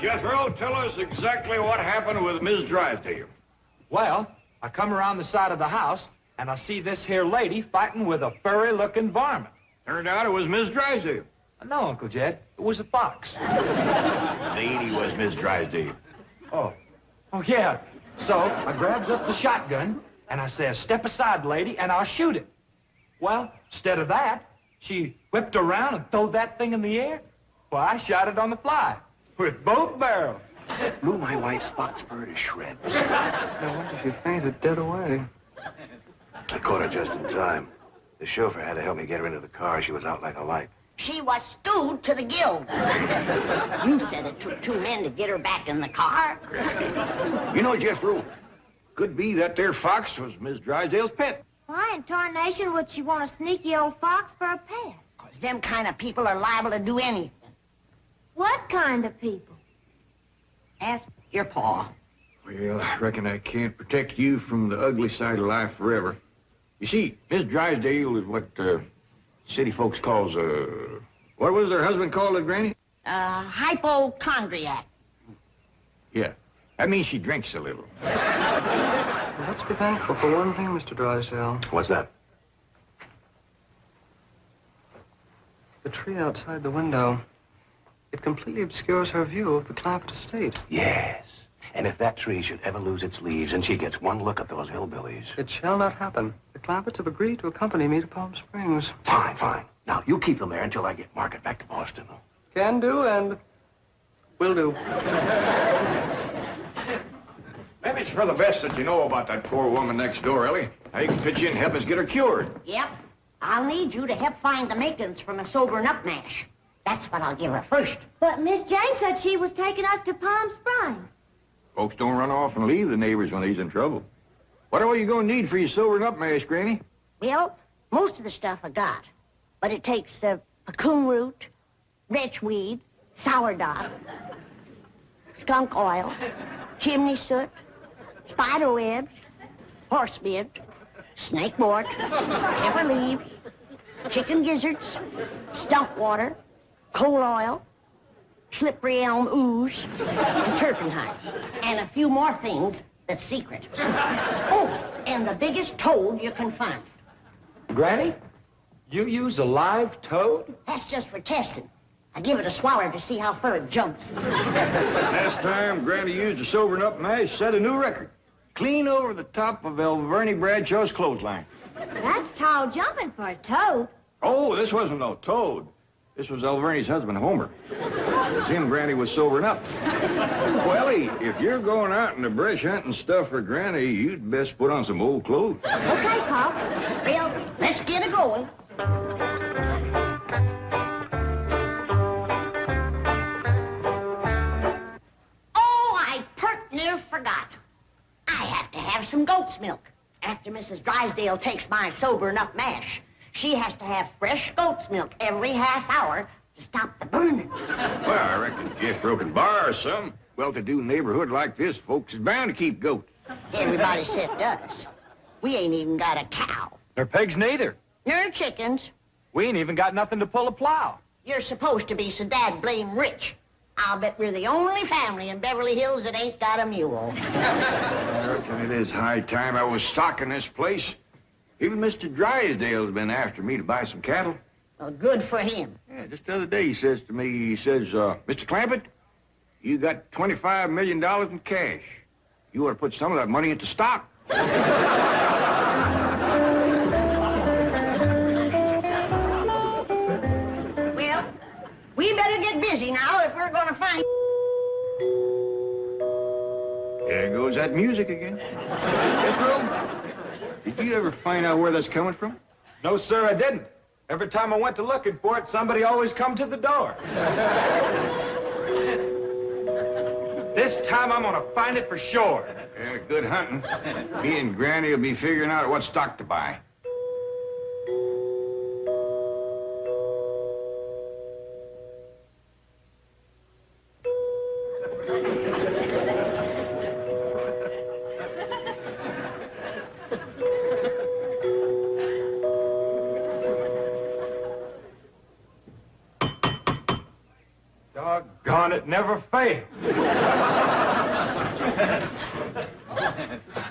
Jethro, tell us exactly what happened with Miss Drysdale. Well, I come around the side of the house, and I see this here lady fighting with furry-looking varmint. Turned out it was Miss Drysdale. No, Uncle Jed, it was a fox. Lady was Miss Drysdale. Oh, yeah. So I grabs up the shotgun, and I says, step aside, lady, and I'll shoot it. Well, instead of that, she whipped around and throwed that thing in the air. Well, I shot it on the fly, with both barrels. Blew my wife's fox fur to shreds. No wonder she fainted dead away. I caught her just in time. The chauffeur had to help me get her into the car. She was out like a light. She was stewed to the gills. You said it took 2 men to get her back in the car. You know, Jethro, could be that there fox was Miss Drysdale's pet. Why in tarnation would she want a sneaky old fox for a pet? 'Cause them kind of people are liable to do anything. What kind of people? Ask your pa. Well, I reckon I can't protect you from the ugly side of life forever. You see, Miss Drysdale is what city folks calls what was her husband called it, Granny? Hypochondriac. Yeah, that means she drinks a little. Well, let's be thankful for one thing, Mr. Drysdale. What's that? The tree outside the window. It completely obscures her view of the Clampett estate. Yes. And if that tree should ever lose its leaves and she gets one look at those hillbillies... It shall not happen. The Clampetts have agreed to accompany me to Palm Springs. Fine, fine. Now, you keep them there until I get Margaret back to Boston. Can do and will do. Maybe it's for the best that you know about that poor woman next door, Ellie. Now you can pitch in and help us get her cured. Yep. I'll need you to help find the makings from a sobering up mash. That's what I'll give her first. But Miss Jane said she was taking us to Palm Springs. Folks don't run off and leave the neighbors when he's in trouble. What are you going to need for your sobering up mash, Granny? Well, most of the stuff I got. But it takes pecan root, wretchweed, sourdough, skunk oil, chimney soot, spider webs, horsebeard, snake wart, pepper leaves, chicken gizzards, stump water, coal oil, slippery elm ooze, and turpentine, and a few more things that's secret. Oh, and the biggest toad you can find. Granny, you use a live toad? That's just for testing. I give it a swaller to see how far it jumps. Last time Granny used a sobering up mash, set a new record. Clean over the top of Elverny Bradshaw's clothesline. That's tall jumping for a toad. Oh, this wasn't no toad. This was Elverny's husband, Homer. It was him Granny was sobering up. Wellie, if you're going out in the brush hunting stuff for Granny, you'd best put on some old clothes. Okay, Pop. Well, let's get it going. Oh, I pert near forgot. I have to have some goat's milk. After Mrs. Drysdale takes my sobering up mash, she has to have fresh goat's milk every half hour to stop the burning. Well, I reckon Jethro can borrow some. Well-to-do neighborhood like this, folks is bound to keep goats. Everybody except us. We ain't even got a cow. Nor pigs neither. Nor chickens. We ain't even got nothing to pull a plow. You're supposed to be so dad-blame rich. I'll bet we're the only family in Beverly Hills that ain't got a mule. I reckon it is high time I was stocking this place. Even Mr. Drysdale's been after me to buy some cattle. Well, good for him. Yeah, just the other day he says to me, Mr. Clampett, you got $25 million in cash. You ought to put some of that money into stock. Well, we better get busy now if we're gonna find... There goes that music again. Jethro, did you ever find out where that's coming from? No, sir, I didn't. Every time I went to looking for it, somebody always come to the door. This time I'm gonna find it for sure. Yeah, good hunting. Me and Granny will be figuring out what stock to buy. Doggone it, never failed.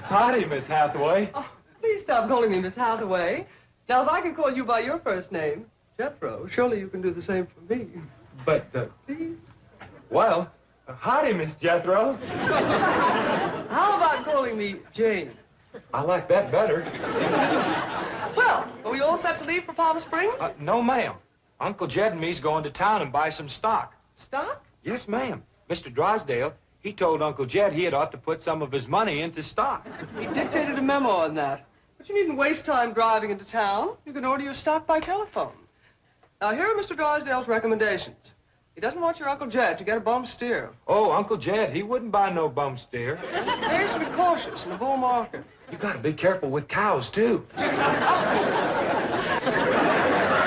Howdy, Miss Hathaway. Oh, please stop calling me Miss Hathaway. Now, if I can call you by your first name, Jethro, surely you can do the same for me. But, Please? well, howdy, Miss Jethro. How about calling me Jane? I like that better. Well, are we all set to leave for Palm Springs? No, ma'am. Uncle Jed and me's going to town and buy some stock. Stock? Yes, ma'am. Mr. Drysdale, he told Uncle Jed he had ought to put some of his money into stock. He dictated a memo on that. But you needn't waste time driving into town. You can order your stock by telephone. Now, here are Mr. Drysdale's recommendations. He doesn't want your Uncle Jed to get a bum steer. Oh, Uncle Jed, he wouldn't buy no bum steer. Players should be cautious in the bull market. You gotta be careful with cows, too. I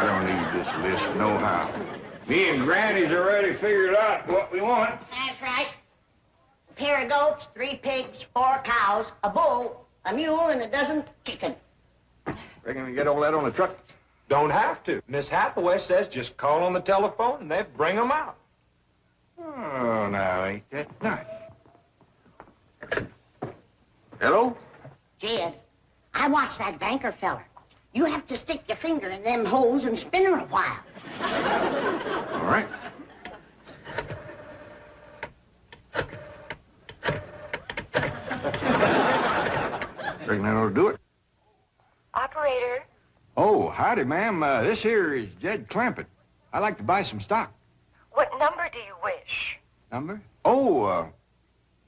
don't need this list nohow. Me and Granny's already figured out what we want. That's right. A pair of goats, 3 pigs, 4 cows, a bull, a mule, and a dozen chickens. Reckon we get all that on the truck? Don't have to. Miss Hathaway says just call on the telephone and they bring them out. Oh, now, ain't that nice? Hello? Jed, I watched that banker feller. You have to stick your finger in them holes and spin her a while. All right. Reckon that ought to do it. Operator, Oh, howdy, ma'am. This here is Jed Clampett. I'd like to buy some stock. what number do you wish? Number? Oh,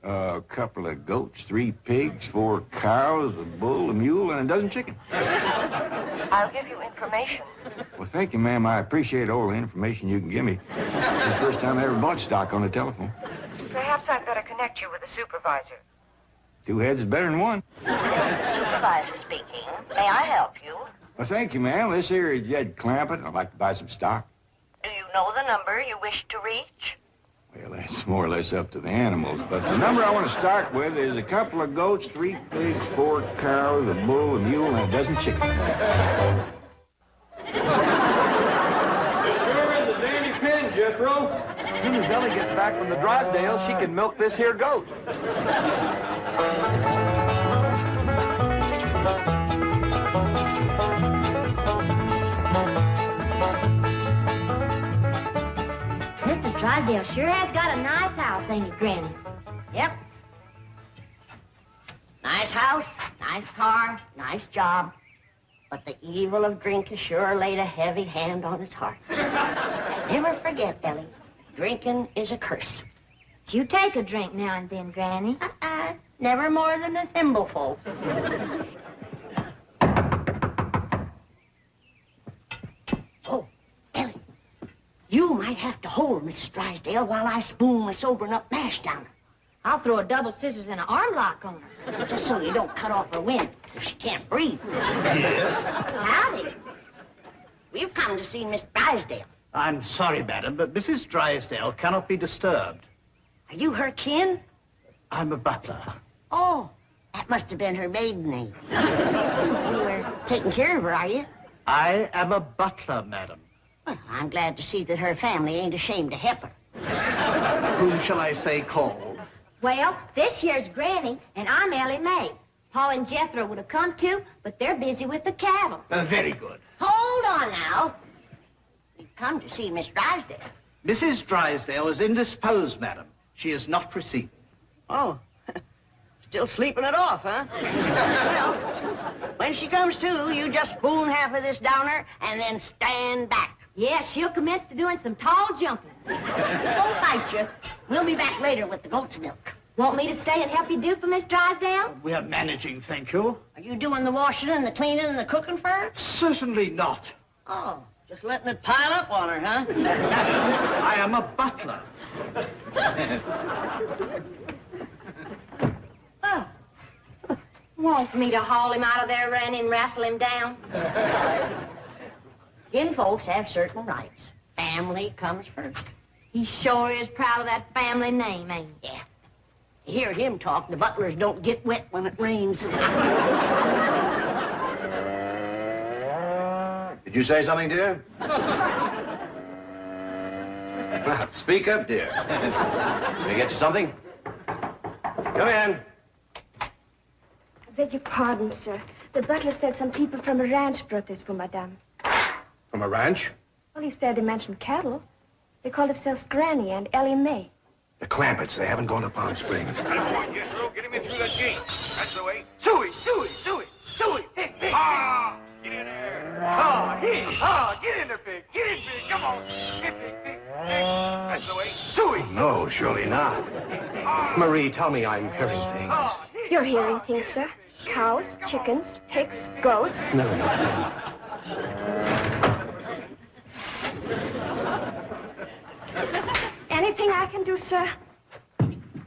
a couple of goats, 3 pigs, 4 cows, a bull, a mule, and a dozen chickens. I'll give you information. Well, thank you, ma'am. I appreciate all the information you can give me. It's the first time I ever bought stock on the telephone. Perhaps I'd better connect you with a supervisor. 2 heads is better than 1. Supervisor speaking. May I help you? Well, thank you, ma'am. This here is Jed Clampett. I'd like to buy some stock. Do you know the number you wish to reach? Well, that's more or less up to the animals. But the number I want to start with is a couple of goats, 3 pigs, 4 cows, a bull, a mule, and a dozen chickens. This sure is a dandy pin, Jethro. As soon as Ellie gets back from the Drysdale, she can milk this here goat. Mr. Drysdale sure has got a nice house, ain't he, Granny? Yep. Nice house, nice car, nice job. But the evil of drink has sure laid a heavy hand on his heart. Never forget, Ellie, drinking is a curse. But you take a drink now and then, Granny. Never more than a thimbleful. Oh, Ellie, you might have to hold Mrs. Drysdale while I spoon my sobering up mash down her. I'll throw a double scissors and an arm lock on her. Just so you don't cut off her wind if she can't breathe. Howdy. We've come to see Miss Drysdale. I'm sorry, madam, but Mrs. Drysdale cannot be disturbed. Are you her kin? I'm a butler. Oh, that must have been her maiden name. You were taking care of her, are you? I am a butler, madam. Well, I'm glad to see that her family ain't ashamed to help her. Whom shall I say called? Well, this here's Granny, and I'm Ellie Mae. Pa and Jethro would have come too, but they're busy with the cattle. Very good. Hold on now. We've come to see Miss Drysdale. Mrs. Drysdale is indisposed, madam. She is not receiving. Oh, still sleeping it off, huh? Well, when she comes to, you just spoon half of this down her and then stand back. Yeah, she'll commence to doing some tall jumping. Don't bite you. We'll be back later with the goat's milk. Want me to stay and help you do for Miss Drysdale? We are managing, thank you. Are you doing the washing and the cleaning and the cooking for her? Certainly not. Oh, just letting it pile up on her, huh? I am a butler. Oh, Want me to haul him out of there and wrestle him down? kin folks have certain rights. Family comes first. He sure is proud of that family name, ain't he? Yeah. You hear him talk, the butlers don't get wet when it rains. Did you say something, dear? Well, speak up, dear. Can I get you something? Come in. I beg your pardon, sir. The butler said some people from a ranch brought this for Madame. From a ranch? Well, he said they mentioned cattle. They call themselves Granny and Ellie Mae. The Clampetts, they haven't gone to Palm Springs. Get him in through that gate. That's the way. Suey, Suey, Suey, Suey. Hey, hey. Ah! Get in there. Oh, hey, oh, get in there, Pig. Get in, Pig. Come on. Get Pig, Pig. That's the way. Suey. No, surely not. Marie, tell me I'm hearing things. Oh, hey. You're hearing things, sir. Cows, chickens, pigs, goats. No, no. Anything I can do, sir?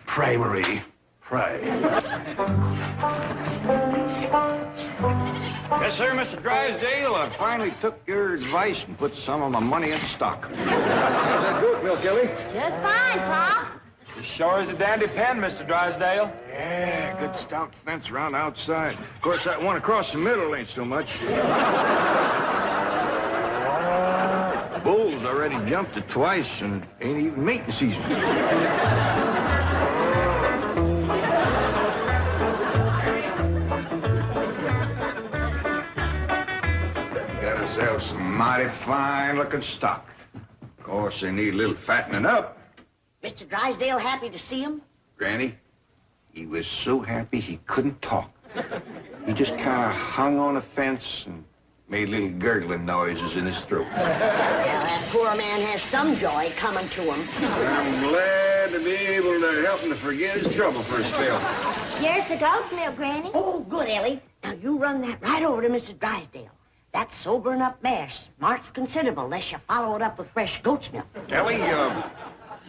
Pray, Marie. Pray. Yes, sir, Mr. Drysdale. I finally took your advice and put some of my money in stock. How's that goat milk, Ellie? Just fine, Pa. As sure as a dandy pen, Mr. Drysdale. Yeah, good stout fence around outside. Of course, that one across the middle ain't so much. Bulls already jumped it twice, and it ain't even mating season. Got ourselves some mighty fine-looking stock. Of course, they need a little fattening up. Mr. Drysdale happy to see him? Granny, he was so happy he couldn't talk. He just kind of hung on the fence and made little gurgling noises in his throat. Well, that poor man has some joy coming to him. I'm glad to be able to help him to forget his trouble for a spell. Here's the goat's milk, Granny. Oh, good, Ellie. Now, you run that right over to Mrs. Drysdale. That sobering up mare smarts considerable unless you follow it up with fresh goat's milk. Ellie,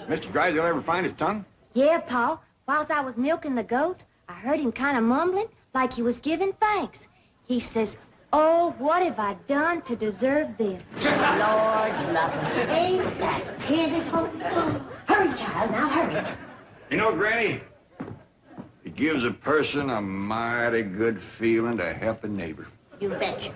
Mr. Drysdale ever find his tongue? Yeah, Pa. Whilst I was milking the goat, I heard him kind of mumbling like he was giving thanks. He says, "Oh, what have I done to deserve this?" Lord love him. Ain't that pitiful? Oh, hurry, child, now hurry. You know, Granny, it gives a person a mighty good feeling to help a neighbor. You betcha.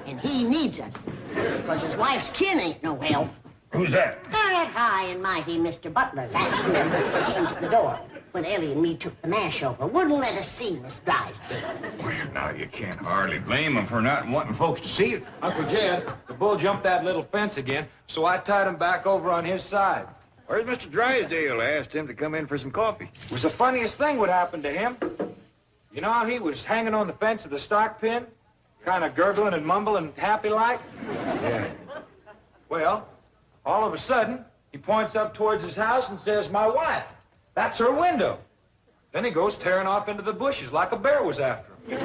And he needs us, because his wife's kin ain't no help. Who's that? That high and mighty Mr. Butler last year came to the door when Ellie and me took the mash over. Wouldn't let us see Miss Drysdale. Well, now, you can't hardly blame him for not wanting folks to see it. Uncle Jed, the bull jumped that little fence again, so I tied him back over on his side. Where's Mr. Drysdale? I asked him to come in for some coffee. It was the funniest thing what happened to him. You know how he was hanging on the fence of the stock pen, kind of gurgling and mumbling happy-like? Yeah. Well, all of a sudden, he points up towards his house and says, "My wife, that's her window." Then he goes tearing off into the bushes like a bear was after him.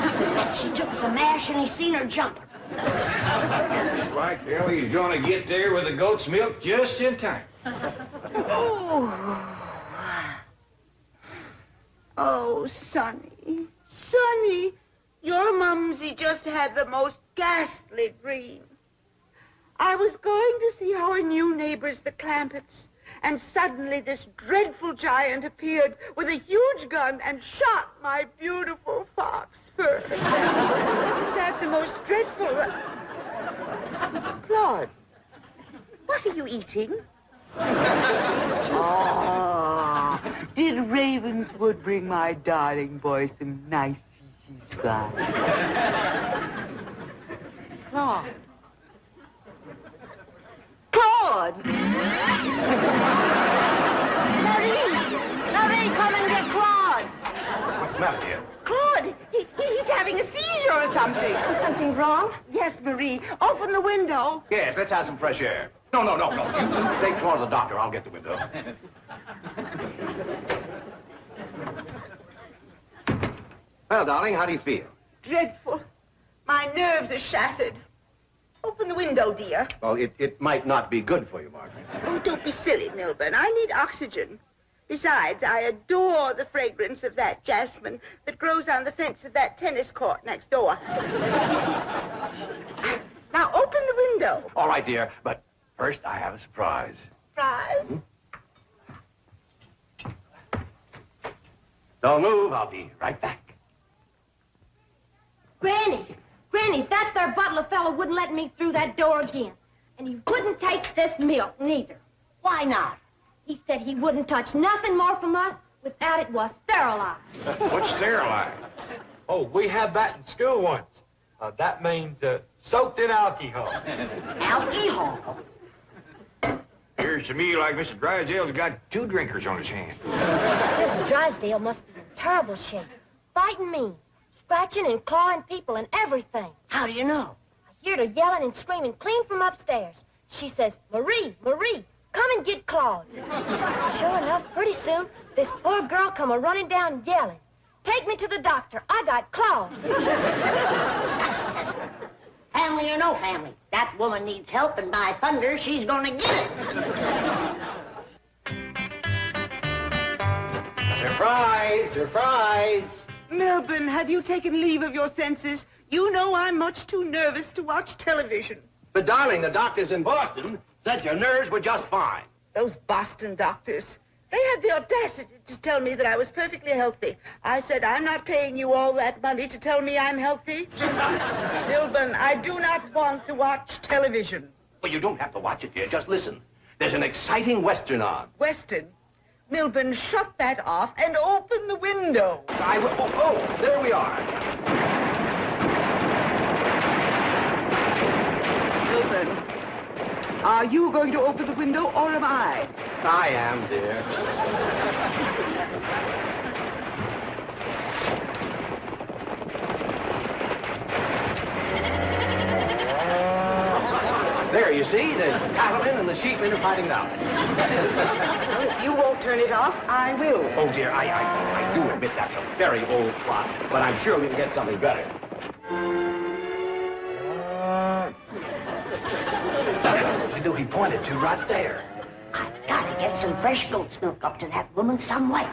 She took some mash and he seen her jumping. Looks like Ellie's gonna get there with the goat's milk just in time. Oh, Sonny, Sonny, your mumsy just had the most ghastly dream. I was going to see our new neighbors, the Clampetts, and suddenly this dreadful giant appeared with a huge gun and shot my beautiful fox first. Isn't that the most dreadful... Claude, what are you eating? Oh, did Ravenswood bring my darling boy some nice fishy scraps? Claude. Claude! Marie, come and get Claude. What's the matter, dear? Claude, he's having a seizure or something. Is something wrong? Yes, Marie, open the window. Yes, let's have some fresh air. No. You take Claude to the doctor. I'll get the window. Well, darling, how do you feel? Dreadful. My nerves are shattered. Open the window, dear. Well, it might not be good for you, Margaret. Oh, don't be silly, Milburn. I need oxygen. Besides, I adore the fragrance of that jasmine that grows on the fence of that tennis court next door. Now, open the window. All right, dear, but first I have a surprise. Surprise. Don't move. I'll be right back. Granny, that there butler fellow wouldn't let me through that door again. And he wouldn't take this milk, neither. Why not? He said he wouldn't touch nothing more from us without it was sterilized. What's sterilized? Oh, we had that in school once. That means soaked in alcohol. Alcohol. Appears to me like Mr. Drysdale's got 2 drinkers on his hands. Mrs. Drysdale must be in terrible shape. Fighting mean. Scratching and clawing people and everything. How do you know? I heard her yelling and screaming clean from upstairs. She says, Marie, Marie, come and get Claude. Sure enough, pretty soon, this poor girl come a-running down yelling. Take me to the doctor. I got Claude. Family or no family, that woman needs help, and by thunder, she's gonna get it. Surprise! Surprise! Milburn, have you taken leave of your senses? You know I'm much too nervous to watch television. But, darling, the doctors in Boston said your nerves were just fine. Those Boston doctors. They had the audacity to tell me that I was perfectly healthy. I said, I'm not paying you all that money to tell me I'm healthy. Milburn, I do not want to watch television. Well, you don't have to watch it, dear. Just listen. There's an exciting Western on. Weston, Milburn, shut that off and open the window. I will. Oh, there we are. Milburn, are you going to open the window or am I? I am, dear. There, you see, the cattlemen and the sheepmen are fighting now. If you won't turn it off, I will. Oh, dear, I do admit that's a very old clock, but I'm sure we can get something better. That's the window he pointed to right there. I've got to get some fresh goat's milk up to that woman some way.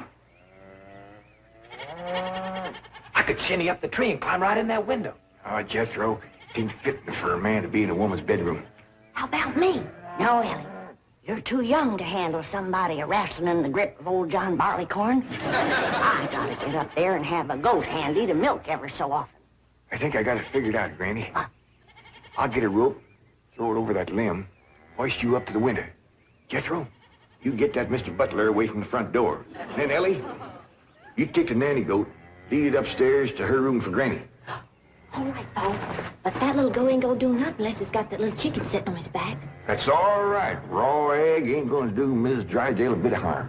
I could shinny up the tree and climb right in that window. Oh, Jethro, it ain't fitting for a man to be in a woman's bedroom. How about me? No, Ellie. You're too young to handle somebody wrestling in the grip of old John Barleycorn. I gotta get up there and have a goat handy to milk ever so often. I think I got it figured out, Granny. I'll get a rope, throw it over that limb, hoist you up to the window. Jethro, you get that Mr. Butler away from the front door. And then, Ellie, you take the nanny goat, lead it upstairs to her room for Granny. All right, Paul. But that little goat ain't gonna do nothing unless it's got that little chicken sitting on his back. That's all right. Raw egg ain't going to do Mrs. Drysdale a bit of harm.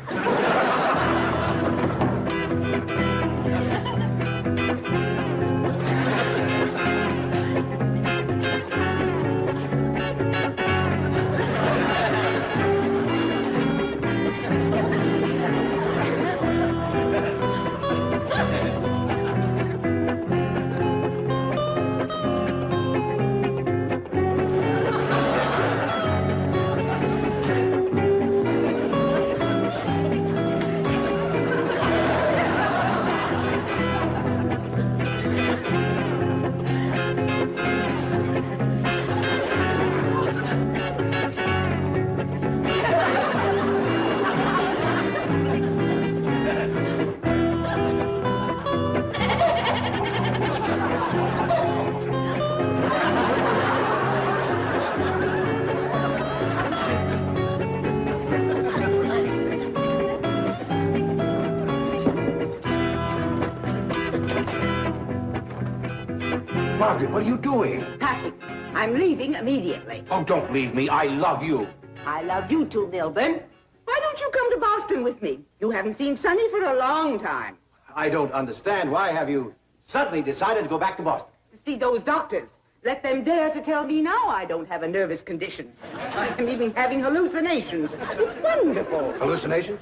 Margaret, what are you doing? Packing. I'm leaving immediately. Oh, don't leave me. I love you. I love you too, Milburn. Why don't you come to Boston with me? You haven't seen Sonny for a long time. I don't understand. Why have you suddenly decided to go back to Boston? To see those doctors. Let them dare to tell me now I don't have a nervous condition. I'm even having hallucinations. It's wonderful. Hallucinations?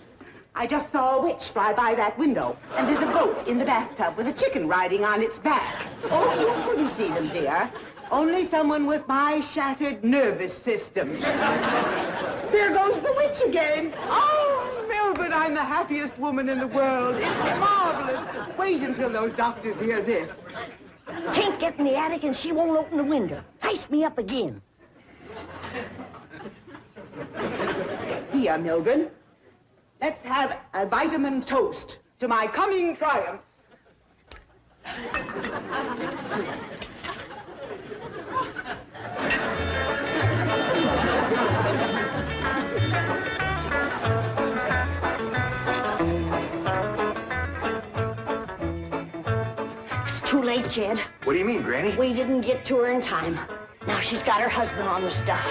I just saw a witch fly by that window, and there's a goat in the bathtub with a chicken riding on its back. Oh, you couldn't see them, dear. Only someone with my shattered nervous system. There goes the witch again. Oh, Milburn, I'm the happiest woman in the world. It's marvelous. Wait until those doctors hear this. Can't get in the attic and she won't open the window. Heist me up again. Here, Milburn. Let's have a vitamin toast to my coming triumph. Too late, Jed. What do you mean, Granny? We didn't get to her in time. Now she's got her husband on the stuff.